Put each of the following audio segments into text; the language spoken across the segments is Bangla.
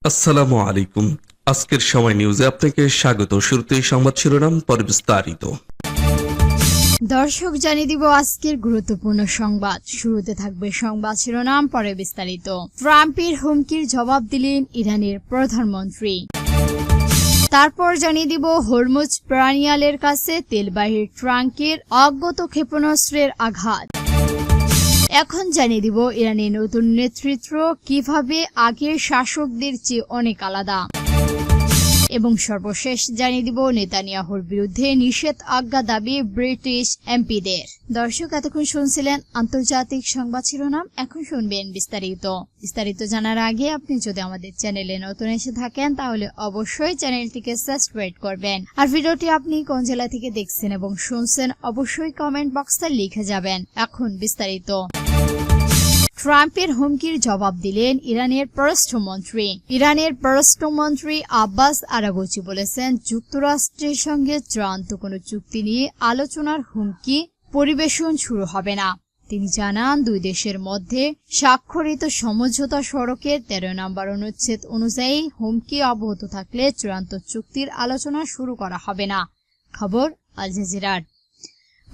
আসসালামু আলাইকুম। আজকের সময় নিউজে আপনাকে স্বাগত। শুরুতেই সংবাদ শিরোনাম, পরে বিস্তারিত। দর্শক জানিয়ে দিব আজকের গুরুত্বপূর্ণ সংবাদ। শুরুতে থাকবে সংবাদ শিরোনাম, পরে বিস্তারিত। ট্রাম্পের হুমকির জবাব দিলেন ইরানের প্রধানমন্ত্রী। তারপর জানিয়ে দিব হরমুজ পেরিনিয়ালের কাছে তেলবাহী ট্রাঙ্কের অজ্ঞাত ক্ষেপণাস্ত্রের আঘাত। এখন জানিয়ে দিব ইরানের নতুন নেতৃত্ব কিভাবে আগের শাসকদের চেয়ে অনেক আলাদা। এবং সর্বশেষ জানিয়ে দিব নেতানিয়াহুর বিরুদ্ধে নিষেধাজ্ঞা দাবি ব্রিটিশ এমপিদের। দর্শক এতক্ষণ শুনছিলেন আন্তর্জাতিক সংবাদ শিরোনাম, এখন শুনবেন বিস্তারিত জানার আগে আপনি যদি আমাদের চ্যানেলে নতুন এসে থাকেন তাহলে অবশ্যই চ্যানেলটিকে সাবস্ক্রাইব করবেন। আর ভিডিওটি আপনি কোন জেলা থেকে দেখছেন এবং শুনছেন অবশ্যই কমেন্ট বক্সে লিখে যাবেন। এখন বিস্তারিত। ট্রাম্পের হুমকির জবাব দিলেন ইরানের পররাষ্ট্রমন্ত্রী আব্বাস আরাগচি বলেছেন, যুক্তরাষ্ট্রের সঙ্গে চূড়ান্ত কোনো চুক্তি নিয়ে আলোচনার হুমকি পরিবেশন শুরু হবে না। তিনি জানান, দুই দেশের মধ্যে স্বাক্ষরিত সমঝোতা সড়কের 13 নম্বর অনুচ্ছেদ অনুযায়ী হুমকি অব্যাহত থাকলে চূড়ান্ত চুক্তির আলোচনা শুরু করা হবে না। খবর আল জাজিরার।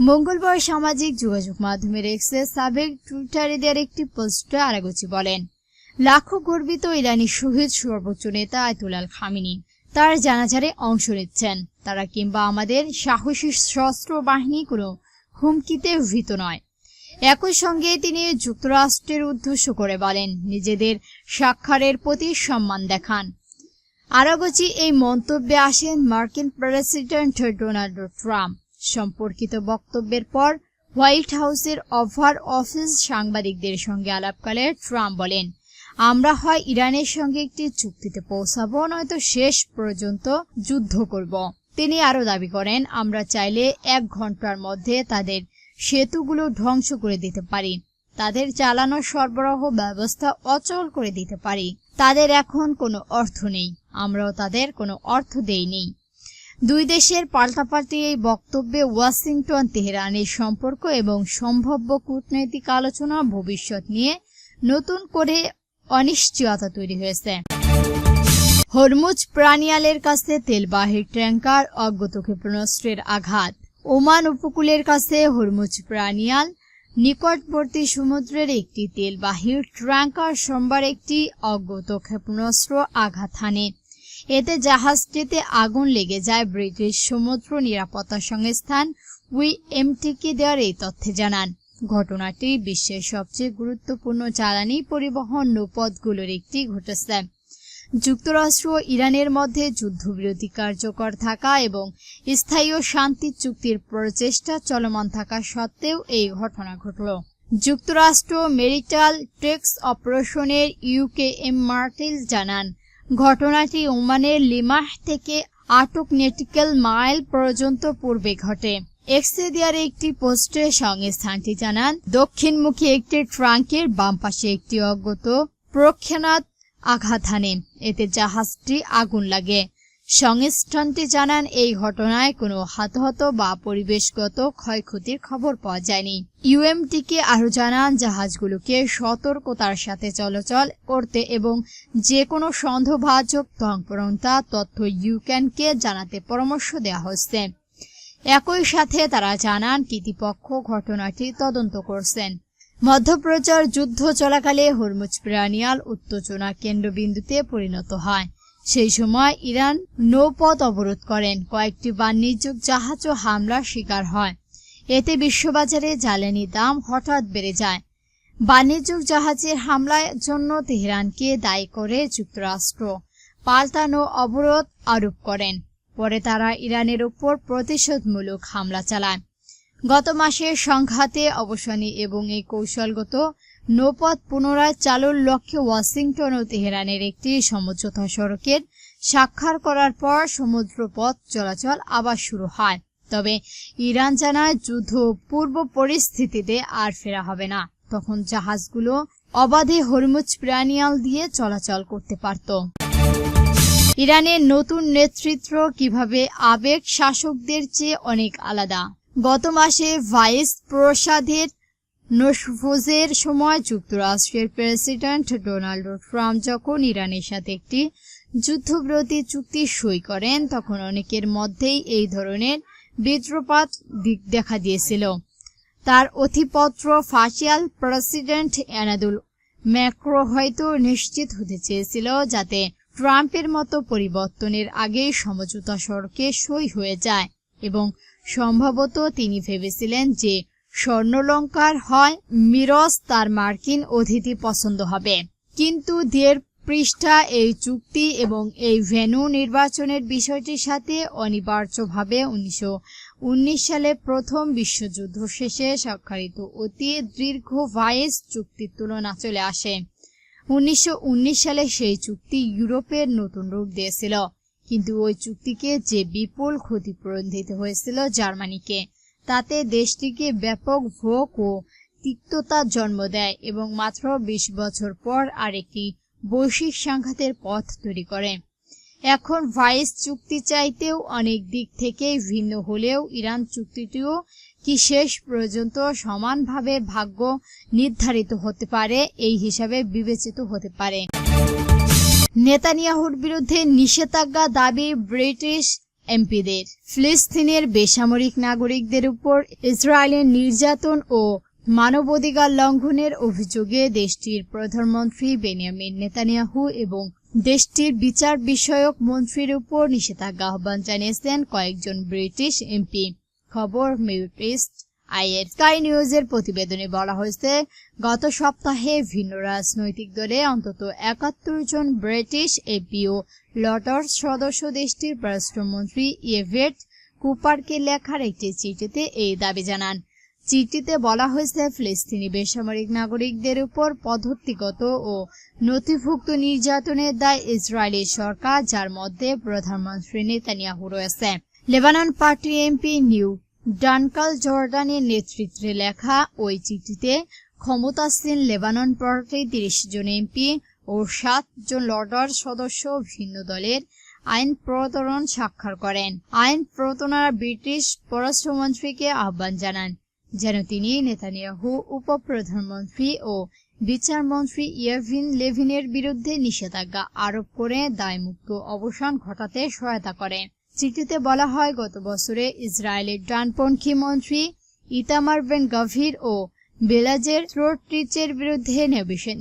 মঙ্গলবার সামাজিক যোগাযোগ মাধ্যমের এক্সে সাবেক টুইটারে একটি পোস্টে আরাগচি বলেন, লাখো গর্বিত ইরানি শহীদ সর্বোচ্চ নেতা আয়াতুল্লাহ খামেনি তার জানাজারে অংশ নিচ্ছেন। তারা কিংবা আমাদের সাহসী সশস্ত্র বাহিনী কোনো হুমকিতে ভীত নয়। একই সঙ্গে তিনি যুক্তরাষ্ট্রের উদ্দেশ্য করে বলেন, নিজেদের স্বাক্ষরের প্রতি সম্মান দেখান। আরাগচি এই মন্তব্যে আসেন মার্কিন প্রেসিডেন্ট ডোনাল্ড ট্রাম্প সম্পর্কিত বক্তব্যের পর হোয়াইট হাউসের ওভাল অফিস সাংবাদিকদের সঙ্গে আলাপকালে ট্রাম্প বলেন, আমরা হয় ইরানের সঙ্গে একটি চুক্তিতে পৌঁছাবো, নয়তো শেষ পর্যন্ত যুদ্ধ করব। তিনি আরও দাবি করেন, আমরা চাইলে 1 ঘন্টার মধ্যে তাদের সেতুগুলো ধ্বংস করে দিতে পারি, তাদের জ্বালানো সরবরাহ ব্যবস্থা অচল করে দিতে পারি। তাদের এখন কোনো অর্থ নেই, আমরাও তাদের কোনো অর্থ দেইনি। দুই দেশের পাল্টাপাল্টি এই বক্তব্যে ওয়াশিংটন তেহরানের সম্পর্ক এবং সম্ভাব্য কূটনৈতিক আলোচনা ভবিষ্যৎ নিয়ে নতুন করে অনিশ্চয়তা তৈরি হয়েছে। হরমুজ পেরিনিয়ালের কাছে তেলবাহী ট্যাঙ্কার অজ্ঞাত ক্ষেপণাস্ত্রের আঘাত। ওমান উপকূলের কাছে হরমুজ পেরিনিয়াল নিকটবর্তী সমুদ্রের একটি তেলবাহী ট্যাঙ্কার সোমবার একটি অজ্ঞাত ক্ষেপণাস্ত্র আঘাত হানে। এতে জাহাজটিতে আগুন লেগে যায়। ব্রিটিশ সমুদ্র নিরাপত্তা সংস্থান ওএমটিকে দেওয়ার এই তথ্যে জানান। ঘটনাটি বিশ্বের সবচেয়ে গুরুত্বপূর্ণ জ্বালানি পরিবহন নৌপথগুলোর একটি ঘটেছে। যুক্তরাষ্ট্র ও ইরানের মধ্যে যুদ্ধবিরতি কার্যকর থাকা এবং স্থায়ী শান্তি চুক্তির প্রচেষ্টা চলমান থাকা সত্ত্বেও এই ঘটনা ঘটল। যুক্তরাষ্ট্র মেরিটাইম ট্যাক্স অপারেশনের ইউকেএম মার্টিল জানান, ঘটনাটি ওমানের লিমাহ থেকে আটক নেটিক্যাল মাইল পর্যন্ত পূর্বে ঘটে। এক্সে দেওয়ার একটি পোস্টে সংস্থানটি জানান, দক্ষিণমুখী একটি ট্রাঙ্কের বাম পাশে একটি অজ্ঞাত প্রক্ষেপণাস্ত্র আঘাত হানে। এতে জাহাজটি আগুন লাগে। সংস্থানটি জানান, এই ঘটনায় কোনো হতাহত বা পরিবেশগত ক্ষয়ক্ষতির খবর পাওয়া যায়নি। ইউএমটিকে আরও জানান, জাহাজগুলোকে সতর্কতার সাথে চলাচল করতে এবং যে কোনো সন্দেহভাজন তৎপরতা তথ্য ইউক্রেনকে জানাতে পরামর্শ দেওয়া হচ্ছে। একই সাথে তারা জানান, কর্তৃপক্ষ ঘটনাটি তদন্ত করছেন। মধ্যপ্রাচ্যের যুদ্ধ চলাকালে হরমুজ পেরিনিয়াল উত্তেজনা কেন্দ্রবিন্দুতে পরিণত হয়। সেই সময় ইরান নৌপথ অবরোধ করেন, কয়েকটি বাণিজ্যিক জাহাজও হামলার শিকার হয়। এতে বিশ্ববাজারে জ্বালানির দাম হঠাৎ বেড়ে যায়। বাণিজ্যিক জাহাজের হামলার জন্য তেহরানকে দায়ী করে যুক্তরাষ্ট্র পাল্টা নৌ অবরোধ আরোপ করেন। পরে তারা ইরানের উপর প্রতিশোধমূলক হামলা চালায়। গত মাসের সংঘাতে অবসানে এবং এই কৌশলগত নৌপথ পুনরায় চালুর লক্ষ্যে ওয়াশিংটন ও তেহরানের একটি সমঝোতা সড়কের স্বাক্ষর করার পর সমুদ্রপথ চলাচল আবার শুরু হয়। তবে ইরান জানায়, যুদ্ধ পূর্ব পরিস্থিতিতে আর ফেরা হবে না। তখন জাহাজগুলো অবাধে হরমুজ পেরিনিয়াল দিয়ে চলাচল করতে পারত। ইরানের নতুন নেতৃত্ব কিভাবে আবেগ শাসকদের চেয়ে অনেক আলাদা। গত মাসে ভাইস প্রেসিডেন্ট নসফোজের সময় যুক্তরাষ্ট্রের প্রেসিডেন্ট ডোনাল্ড ট্রাম্প যখন ইরানের সাথে একটি যুদ্ধবিরতি চুক্তি সই করেন তখন অনেকের মধ্যেই এই ধরনের বিদ্রোপাত দিক দেখা দিয়েছিল। তার অধিপত্র ফাঁসিয়াল প্রেসিডেন্ট এনাদুল ম্যাক্রো হয়তো নিশ্চিত হতে চেয়েছিল যাতে ট্রাম্পের মতো পরিবর্তনের আগেই সমঝোতা সড়কে সই হয়ে যায়, এবং সম্ভবত তিনি ভেবেছিলেন যে স্বর্ণলঙ্কার হয় মিরজ তার মার্কিন অতিথি পছন্দ হবে। কিন্তু 1.5 পৃষ্ঠা এই চুক্তি এবং এই ভেন্যু নির্বাচনের বিষয়টির সাথে অনিবার্যভাবে 1919 সালে প্রথম বিশ্বযুদ্ধ শেষে স্বাক্ষরিত অতি দীর্ঘ ভাইস চুক্তির তুলনা চলে আসে। 1919 সালে সেই চুক্তি ইউরোপের নতুন রূপ দিয়েছিল, কিন্তু ওই চুক্তিকে যে বিপুল ক্ষতিপূরণ দিতে হয়েছিল জার্মানিকে, তাতে দেশটিকে ব্যাপক ভোগ ও তিক্ততার জন্ম দেয় এবং মাত্র 20 বছর পর আরেকটি বৈশ্বিক সংঘাতের পথ তৈরি করে। এখন ভাইস চুক্তি চাইতেও অনেক দিক থেকেই ভিন্ন হলেও ইরান চুক্তিটিও কি শেষ পর্যন্ত সমানভাবে ভাগ্য নির্ধারিত হতে পারে এই হিসাবে বিবেচিত হতে পারে। নেতানিয়াহুর বিরুদ্ধে নিষেধাজ্ঞা দাবি ব্রিটিশ এমপিদের। ফিলিস্তিনের বেসামরিক নাগরিকদের উপর ইসরায়েলের নির্যাতন ও মানবাধিকার লঙ্ঘনের অভিযোগে দেশটির প্রধানমন্ত্রী বেনিয়ামিন নেতানিয়াহু এবং দেশটির বিচার বিষয়ক মন্ত্রীর উপর নিষেধাজ্ঞা আহ্বান জানিয়েছেন কয়েকজন ব্রিটিশ এমপি। খবর মিউটিস্ট আইয়ের। স্কাই নিউজের প্রতিবেদনে বলা হয়েছে, গত সপ্তাহে ভিন্ন রাজনৈতিক দলে অন্তত 71 জন ব্রিটিশ এমপি ও লর্ডস সদস্য দেশটির পররাষ্ট্রমন্ত্রী ইয়েভেট কুপারকে লেখার একটি চিঠিতে এই দাবি জানান। চিঠিতে বলা হয়েছে, ফিলিস্তিনি বেসামরিক নাগরিকদের উপর পদ্ধতিগত ও নথিভুক্ত নির্যাতনের দায় ইসরায়েলি সরকার, যার মধ্যে প্রধানমন্ত্রী নেতানিয়াহু রয়েছে। লেবানন পার্টি এমপি নিউ ডানকাল জর্ডানের নেতৃত্বে লেখা ওই চিঠিতে ক্ষমতাসীন লেবানন পার্টির 30 জন এমপি ও 7 জন লর্ডস সদস্য ভিন্ন দলের আইন প্রণয়ন স্বাক্ষর করেন। আইন প্রণেতারা ব্রিটিশ পররাষ্ট্রমন্ত্রীকে আহ্বান জানান যেন তিনি নেতানিয়াহু, উপপ্রধানমন্ত্রী ও বিচারমন্ত্রী ইয়াভিন লেভিনের বিরুদ্ধে নিষেধাজ্ঞা আরোপ করে দায়মুক্ত অবসান ঘটাতে সহায়তা করেন। চিঠিতে বলা হয়, গত বছরে ইসরায়েলের ডানপন্থী মন্ত্রী ইতামার বেন গাভির ও বেলাজের স্মোট্রিচের বিরুদ্ধে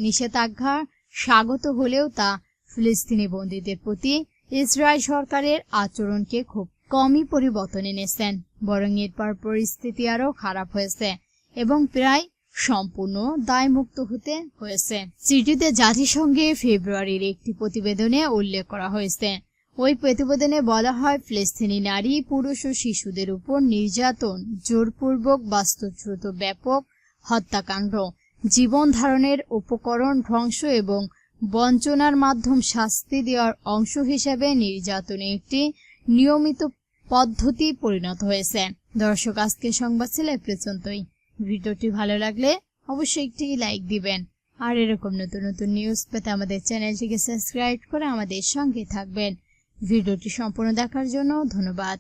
নিষেধাজ্ঞা স্বাগত হলেও তা ফিলিস্তিনি বন্দীদের প্রতি ইসরায়েল সরকারের আচরণকে খুব কমই পরিবর্তন এনেছেন, বরং এরপর পরিস্থিতি আরও খারাপ হয়েছে এবং প্রায় সম্পূর্ণ দায়মুক্ত হতে হয়েছে। চিঠিতে জাতিসংঘের ফেব্রুয়ারির একটি প্রতিবেদনে উল্লেখ করা হয়েছে। ওই প্রতিবেদনে বলা হয়, ফিলিস্তিনি নারী, পুরুষ ও শিশুদের উপর নির্যাতন, জোরপূর্বক বাস্তুচ্যুত, ব্যাপক হত্যাকাণ্ড, জীবন ধারণের উপকরণ ধ্বংস এবং বঞ্চনার মাধ্যম শাস্তি দেওয়ার অংশ হিসেবে নির্যাতনে একটি নিয়মিত পদ্ধতি পরিণত হয়েছে। দর্শক, আজকের সংবাদ ছিল এ পর্যন্তই। ভিডিওটি ভালো লাগলে অবশ্যই একটি লাইক দিবেন, আর এরকম নতুন নতুন নিউজ পেতে আমাদের চ্যানেলটিকে সাবস্ক্রাইব করে আমাদের সঙ্গে থাকবেন। ভিডিওটি সম্পূর্ণ দেখার জন্য ধন্যবাদ।